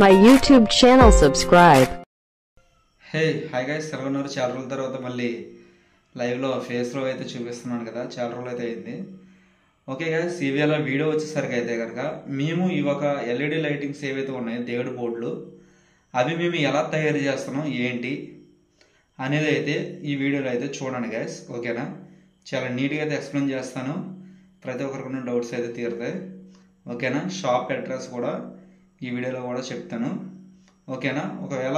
my YouTube channel, subscribe. Hey hi guys, ఎలా ఉన్నారు? చాలా రోజుల తర్వాత మళ్ళీ లైవ్లో ఫేస్లో అయితే చూపిస్తున్నాను కదా, చాలా రోజులు అయితే అయింది. ఓకే గైస్, ఇవాళ వీడియో వచ్చేసరికి అయితే కనుక మేము ఈ ఒక ఎల్ఈడి లైటింగ్స్ ఏవైతే ఉన్నాయో దేవుడి బోర్డులు, అవి మేము ఎలా తయారు చేస్తున్నాం ఏంటి అనేది అయితే ఈ వీడియోలో అయితే చూడండి గైస్. ఓకేనా, చాలా నీట్గా అయితే ఎక్స్ప్లెయిన్ చేస్తాను. ప్రతి ఒక్కరికి ఉన్న డౌట్స్ అయితే తీరుతాయి. ఓకేనా, షాప్ అడ్రస్ కూడా ఈ వీడియోలో కూడా చెప్తాను. ఓకేనా, ఒకవేళ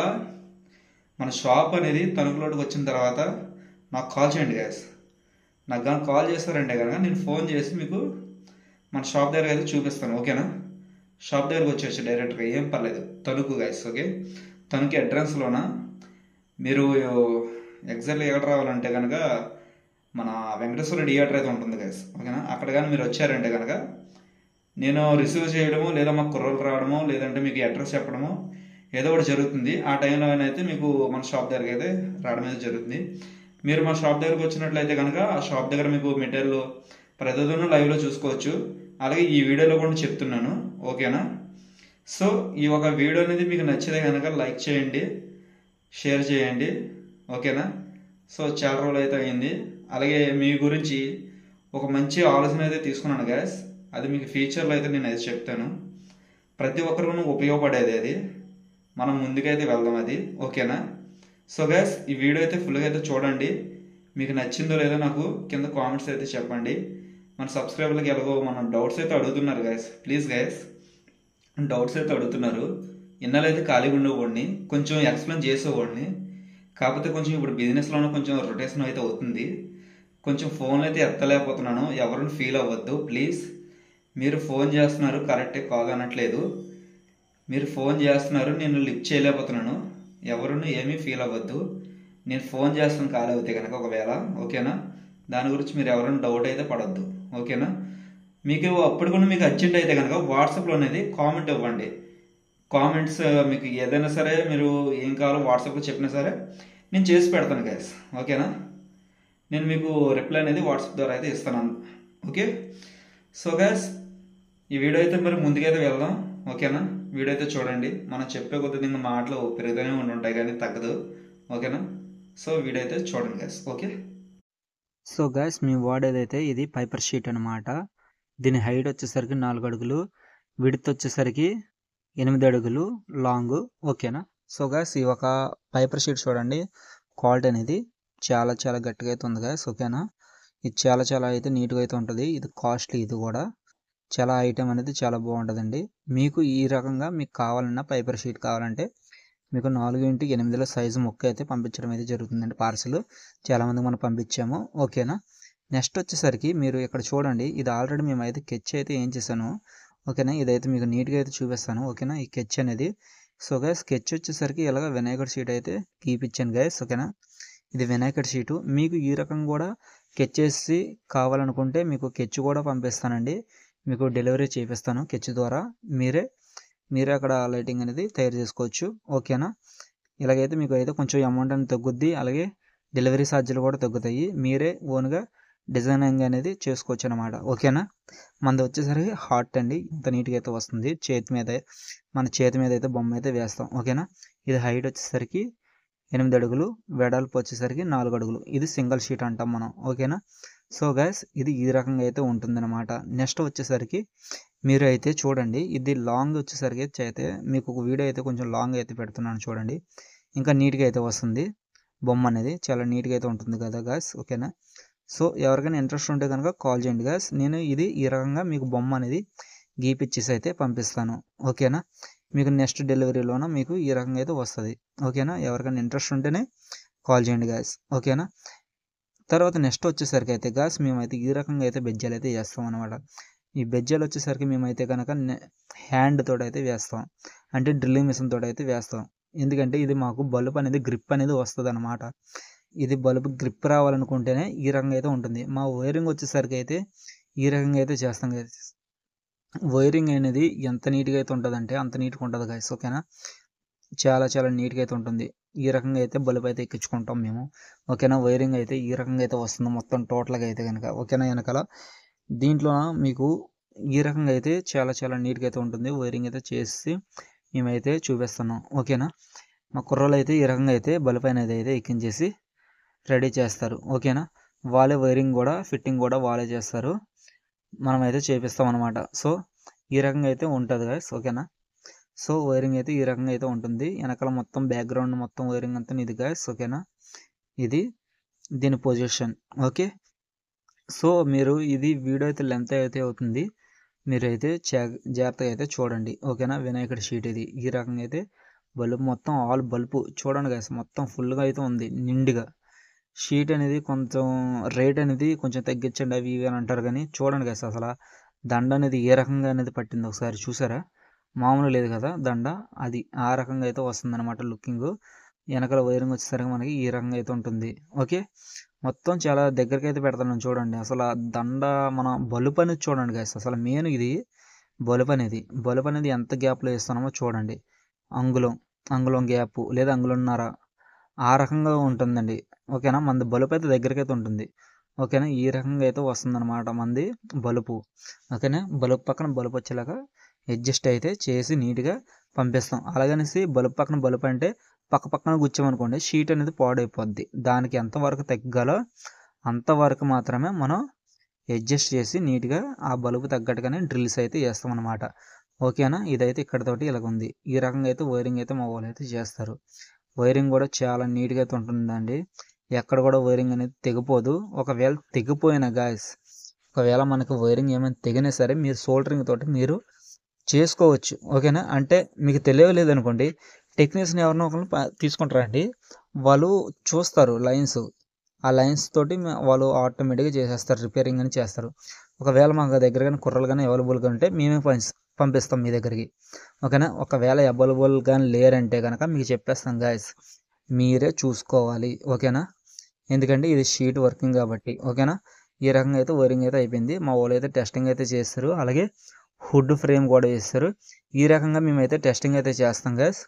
మన షాప్ అనేది తణుకులోకి వచ్చిన తర్వాత నాకు కాల్ చేయండి గ్యాస్. నాకు కానీ కాల్ చేస్తారంటే కనుక నేను ఫోన్ చేసి మీకు మన షాప్ దగ్గర అయితే చూపిస్తాను. ఓకేనా, షాప్ దగ్గరకు వచ్చేసి డైరెక్ట్గా ఏం పర్లేదు. తణుకు గ్యాస్. ఓకే, తణుకు అడ్రస్లోన మీరు ఎగ్జాక్ట్గా ఎక్కడ రావాలంటే కనుక మన వెంకటేశ్వర థియేటర్ అయితే ఉంటుంది గ్యాస్. ఓకేనా, అక్కడ కానీ మీరు వచ్చారంటే కనుక నేను రిసీవ్ చేయడమో లేదా మాకు కుర్రోలు రావడమో లేదంటే మీకు అడ్రస్ చెప్పడమో ఏదో ఒకటి జరుగుతుంది. ఆ టైంలో అయితే మీకు మన షాప్ దగ్గరికి అయితే రావడం అయితే జరుగుతుంది. మీరు మా షాప్ దగ్గరకు వచ్చినట్లయితే కనుక ఆ షాప్ దగ్గర మీకు మెటీరియల్ ప్రతిదీ లైవ్లో చూసుకోవచ్చు. అలాగే ఈ వీడియోలో కూడా చెప్తున్నాను. ఓకేనా, సో ఈ ఒక వీడియో అనేది మీకు నచ్చితే కనుక లైక్ చేయండి, షేర్ చేయండి. ఓకేనా, సో చాలా రోజులు అయితే అయింది. అలాగే మీ గురించి ఒక మంచి ఆలోచన అయితే తీసుకున్నాను గ్యాస్. అది మీకు ఫ్యూచర్లో అయితే నేను అయితే చెప్తాను. ప్రతి ఒక్కరికి ఉపయోగపడేది అది. మనం ముందుకైతే వెళ్దాం అది. ఓకేనా, సో గ్యాస్ ఈ వీడియో అయితే ఫుల్గా అయితే చూడండి. మీకు నచ్చిందో లేదో నాకు కింద కామెంట్స్ అయితే చెప్పండి. మన సబ్స్క్రైబర్లకి ఎలాగో మన డౌట్స్ అయితే అడుగుతున్నారు గ్యాస్. ప్లీజ్ గ్యాస్, డౌట్స్ అయితే అడుగుతున్నారు. ఇన్నాళ్ళైతే ఖాళీగా ఉండేవాడిని, కొంచెం ఎక్స్ప్లెయిన్ చేసేవాడిని. కాకపోతే కొంచెం ఇప్పుడు బిజినెస్లోనే కొంచెం రొటేషన్ అయితే అవుతుంది. కొంచెం ఫోన్ అయితే ఎత్తలేకపోతున్నాను. ఎవరిని ఫీల్ అవ్వద్దు ప్లీజ్. మీరు ఫోన్ చేస్తున్నారు, కరెక్టే, కాల్ అనట్లేదు. మీరు ఫోన్ చేస్తున్నారు, నేను లిఫ్ట్ చేయలేకపోతున్నాను. ఎవరిని ఏమీ ఫీల్ అవ్వద్దు. నేను ఫోన్ చేస్తాను కాల్ అవుతే కనుక ఒకవేళ. ఓకేనా, దాని గురించి మీరు ఎవరైనా డౌట్ అయితే పడద్దు. ఓకేనా, మీకు అప్పుడు కూడా మీకు అర్జెంట్ అయితే కనుక వాట్సాప్లో అనేది కామెంట్ ఇవ్వండి. కామెంట్స్ మీకు ఏదైనా సరే మీరు ఏం కావాలో వాట్సాప్లో చెప్పినా సరే నేను చేసి పెడతాను గైస్. ఓకేనా, నేను మీకు రిప్లై అనేది వాట్సాప్ ద్వారా అయితే ఇస్తాను. ఓకే, సో గైస్ ఈ వీడియో అయితే మరి ముందుకైతే వెళ్దాం. ఓకేనా, వీడియో అయితే చూడండి. మనం చెప్పే కొద్ది ఇంకా మాటలు పెరుగుతూనే ఉంటాయి కానీ తగ్గదు. ఓకేనా, సో వీడియో అయితే చూడండి గైస్. ఓకే, సో గైస్ మేము వాడేదైతే ఇది పైపర్ షీట్ అనమాట. దీని హైట్ వచ్చేసరికి 4 అడుగులు, విడ్త్ వచ్చేసరికి 8 అడుగులు లాంగ్. ఓకేనా, సో గైస్ ఈ ఒక పైపర్ షీట్ చూడండి, క్వాలిటీ అనేది చాలా చాలా గట్టిగా అయితే ఉంది గైస్. ఓకేనా, ఇది చాలా అయితే నీట్గా అయితే ఉంటుంది. ఇది కాస్ట్లీ, ఇది కూడా చాలా ఐటమ్ అనేది చాలా బాగుంటుందండి. మీకు ఈ రకంగా మీకు కావాలన్నా పైపర్ షీట్ కావాలంటే మీకు 4x8 సైజు మొక్క అయితే పంపించడం అయితే జరుగుతుందండి. పార్సల్ చాలామంది మనం పంపించాము. ఓకేనా, నెక్స్ట్ వచ్చేసరికి మీరు ఇక్కడ చూడండి, ఇది ఆల్రెడీ మేమైతే కెచ్ అయితే ఏం చేశాను. ఓకేనా, ఇదైతే మీకు నీట్గా అయితే చూపిస్తాను. ఓకేనా, ఈ కెచ్ అనేది, సో గైస్ స్కెచ్ వచ్చేసరికి ఇలాగ వినాయకుడి షీట్ అయితే గీపిచ్చాను గైస్. ఓకేనా, ఇది వినాయకుడి షీటు. మీకు ఈ రకం కూడా కెచ్ చేసి కావాలనుకుంటే మీకు కెచ్ కూడా పంపిస్తానండి. మీకు డెలివరీ చేపిస్తాను కెచ్ ద్వారా. మీరే అక్కడ లైటింగ్ అనేది తయారు చేసుకోవచ్చు. ఓకేనా, ఇలాగైతే మీకు అయితే కొంచెం అమౌంట్ అనేది తగ్గుద్ది, అలాగే డెలివరీ ఛార్జీలు కూడా తగ్గుతాయి. మీరే ఓన్గా డిజైనింగ్ అనేది చేసుకోవచ్చు అనమాట. ఓకేనా, మనది వచ్చేసరికి హార్ట్ అండి, ఇంత నీట్గా అయితే వస్తుంది. మన చేతి మీద అయితే బొమ్మ అయితే వేస్తాం. ఓకేనా, ఇది హైట్ వచ్చేసరికి 8 అడుగులు, వెడల్పు వచ్చేసరికి 4 అడుగులు. ఇది సింగిల్ షీట్ అంటాం మనం. ఓకేనా, సో గైస్ ఇది ఈ రకంగా అయితే ఉంటుందన్నమాట. నెక్స్ట్ వచ్చేసరికి మీరు అయితే చూడండి, ఇది లాంగ్ వచ్చేసరికి అయితే మీకు ఒక వీడియో అయితే కొంచెం లాంగ్ అయితే పెడుతున్నాను చూడండి. ఇంకా నీట్గా అయితే వస్తుంది బొమ్మ అనేది, చాలా నీట్గా అయితే ఉంటుంది కదా గైస్. ఓకేనా, సో ఎవరికైనా ఇంట్రెస్ట్ ఉంటే కనుక కాల్ చేయండి గైస్. నేను ఇది ఈ రకంగా మీకు బొమ్మ అనేది గీపిచ్చేసి అయితే పంపిస్తాను. ఓకేనా, మీకు నెక్స్ట్ డెలివరీలోన మీకు ఈ రకంగా అయితే వస్తుంది. ఓకేనా, ఎవరికైనా ఇంట్రెస్ట్ ఉంటేనే కాల్ చేయండి గైస్. ఓకేనా, తర్వాత నెక్స్ట్ వచ్చేసరికి అయితే గాస్ మేమైతే ఈ రకంగా అయితే బెజ్జాలు అయితే వేస్తాం అనమాట. ఈ బెజ్జాలు వచ్చేసరికి మేమైతే కనుక హ్యాండ్ తోటి అయితే వేస్తాం, అంటే డ్రిల్లింగ్ మిషన్ తోటి అయితే వేస్తాం. ఎందుకంటే ఇది మాకు బల్బ్ అనేది గ్రిప్ అనేది వస్తుంది అనమాట. ఇది బల్బ్ గ్రిప్ రావాలనుకుంటేనే ఈ రకంగా అయితే ఉంటుంది. మా వైరింగ్ వచ్చేసరికి అయితే ఈ రకంగా అయితే చేస్తాం గైస్. వైరింగ్ అనేది ఎంత నీట్గా అయితే ఉంటుందంటే అంత నీట్గా ఉంటుంది గైస్. ఓకేనా, చాలా నీట్గా అయితే ఉంటుంది. ఈ రకంగా అయితే బల్బ్ అయితే ఎక్కించుకుంటాం మేము. ఓకేనా, వైరింగ్ అయితే ఈ రకంగా అయితే వస్తుంది మొత్తం టోటల్గా అయితే కనుక. ఓకేనా, వెనకాల దీంట్లో మీకు ఈ రకంగా అయితే చాలా నీట్గా అయితే ఉంటుంది. వైరింగ్ అయితే చేసి మేమైతే చూపిస్తున్నాం. ఓకేనా. మా కుర్రోళ్ళు అయితే ఈ రకంగా అయితే బల్బ్ అనేది అయితే ఎక్కించేసి రెడీ చేస్తారు. ఓకేనా. వాళ్ళే వైరింగ్ కూడా ఫిట్టింగ్ కూడా వాళ్ళే చేస్తారు. మనమైతే చేపిస్తాం అనమాట. సో ఈ రకంగా అయితే ఉంటుంది గైస్. ఓకేనా. సో వైరింగ్ అయితే ఈ రకంగా అయితే ఉంటుంది. వెనకాల మొత్తం బ్యాక్గ్రౌండ్ మొత్తం వైరింగ్ అంతా ఇది గైస్. ఓకేనా. ఇది దీని పొజిషన్. ఓకే. సో మీరు ఇది వీడియో అయితే లెంత్ అయితే అవుతుంది. మీరైతే జాగ్రత్తగా అయితే చూడండి. ఓకేనా. వినాయకుడి షీట్ ఇది ఈ రకంగా అయితే బల్బు మొత్తం ఆల్ బల్బు చూడండి గైస్, మొత్తం ఫుల్గా అయితే ఉంది నిండుగా. షీట్ అనేది కొంచెం రేట్ అనేది కొంచెం తగ్గించండి అవి ఇవి అని అంటారు, కానీ చూడండి గైస్ అసలు దండ అనేది ఏ రకంగా అనేది పట్టింది ఒకసారి చూసారా. మామూలు లేదు కదా దండ, అది ఆ రకంగా అయితే వస్తుంది అనమాట లుకింగ్. వెనకాల వైరింగ్ వచ్చేసరికి మనకి ఈ రకంగా అయితే ఉంటుంది. ఓకే. మొత్తం చాలా దగ్గరికి అయితే పెడతాను చూడండి. అసలు ఆ దండ మన బలుపు అనేది చూడండి గైస్. అసలు మెయిన్ ఇది బలుపు అనేది ఎంత గ్యాప్లో వేస్తున్నామో చూడండి. అంగుళం గ్యాప్ లేదా అంగుళంన్నర ఆ రకంగా ఉంటుందండి. ఓకేనా. మనది బలుపు అయితే దగ్గరికి అయితే ఉంటుంది. ఓకేనా. ఈ రకంగా అయితే వస్తుందన్నమాట మనది బలుపు. ఓకేనా. బలుపు పక్కన బలుపు వచ్చేలాగా అడ్జస్ట్ అయితే చేసి నీట్గా పంపిస్తాం. అలాగనేసి బలుపు పక్కన బలుపు అంటే పక్కన కూర్చోమనుకోండి షీట్ అనేది పాడైపోద్ది. దానికి ఎంతవరకు తగ్గాలో అంతవరకు మాత్రమే మనం అడ్జస్ట్ చేసి నీట్గా ఆ బల్బు తగ్గట్టుగానే డ్రిల్స్ అయితే చేస్తాం అనమాట. ఓకేనా. ఇదైతే ఇక్కడతోటి ఇలాగ ఉంది. ఈ రకంగా అయితే వైరింగ్ అయితే మా వాళ్ళు అయితే చేస్తారు. వైరింగ్ కూడా చాలా నీట్గా అయితే ఉంటుందండి. ఎక్కడ కూడా వైరింగ్ అనేది తెగిపోదు. ఒకవేళ తెగిపోయిన గాయస్, ఒకవేళ మనకు వైరింగ్ ఏమైనా తెగినా సరే మీరు సోల్డరింగ్ తోటి మీరు చేసుకోవచ్చు. ఓకేనా. అంటే మీకు తెలియలేదు అనుకోండి, టెక్నీషియన్ ఎవరినో ఒకరిని తీసుకుంటారండి. వాళ్ళు చూస్తారు లైన్స్, ఆ లైన్స్ తోటి వాళ్ళు ఆటోమేటిక్గా చేసేస్తారు, రిపేరింగ్ అని చేస్తారు. ఒకవేళ మాకు దగ్గర కానీ కుర్రలు కానీ అవైలబుల్గా ఉంటే మేమే పంపిస్తాం మీ దగ్గరికి. ఓకేనా. ఒకవేళ అవైలబుల్ కానీ లేరంటే కనుక మీకు చెప్పేస్తాం గాయస్, మీరే చూసుకోవాలి. ఓకేనా. ఎందుకంటే ఇది షీట్ వర్కింగ్ కాబట్టి. ఓకేనా. ఈ రకంగా అయితే వైరింగ్ అయితే అయిపోయింది. మా వాళ్ళు అయితే టెస్టింగ్ అయితే చేస్తారు. అలాగే హుడ్ ఫ్రేమ్ కూడా చేస్తారు. ఈ రకంగా మేమైతే టెస్టింగ్ అయితే చేస్తాం గైస్.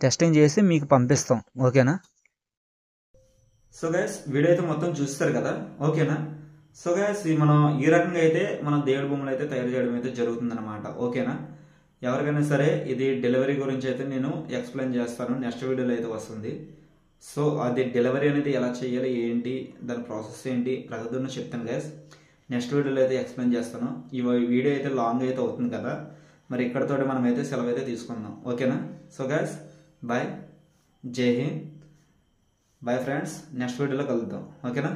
టెస్టింగ్ చేసి మీకు పంపిస్తాం. ఓకేనా. సో గైస్ వీడియో అయితే మొత్తం చూస్తారు కదా. ఓకేనా. సో గైస్ మనం ఈ రకంగా అయితే మనం దేవుడి బొమ్మలు అయితే తయారు చేయడం అయితే జరుగుతుంది అనమాట. ఓకేనా. ఎవరికైనా సరే ఇది డెలివరీ గురించి అయితే నేను ఎక్స్ప్లెయిన్ చేస్తాను, నెక్స్ట్ వీడియోలో అయితే వస్తుంది. సో అది డెలివరీ అనేది ఎలా చేయాలి ఏంటి దాని ప్రాసెస్ ఏంటి ప్రగతిని చెప్తాను గైస్. నెక్స్ట్ వీడియోలో అయితే ఎక్స్ప్లెయిన్ చేస్తాను. ఈ వీడియో అయితే లాంగ్ అయితే అవుతుంది కదా, మరి ఇక్కడతో మనం అయితే సెలవు అయితే తీసుకుందాం. ఓకేనా. సో గైస్ బాయ్, జై హింద్, బాయ్ ఫ్రెండ్స్. నెక్స్ట్ వీడియోలో కలుద్దాం. ఓకేనా.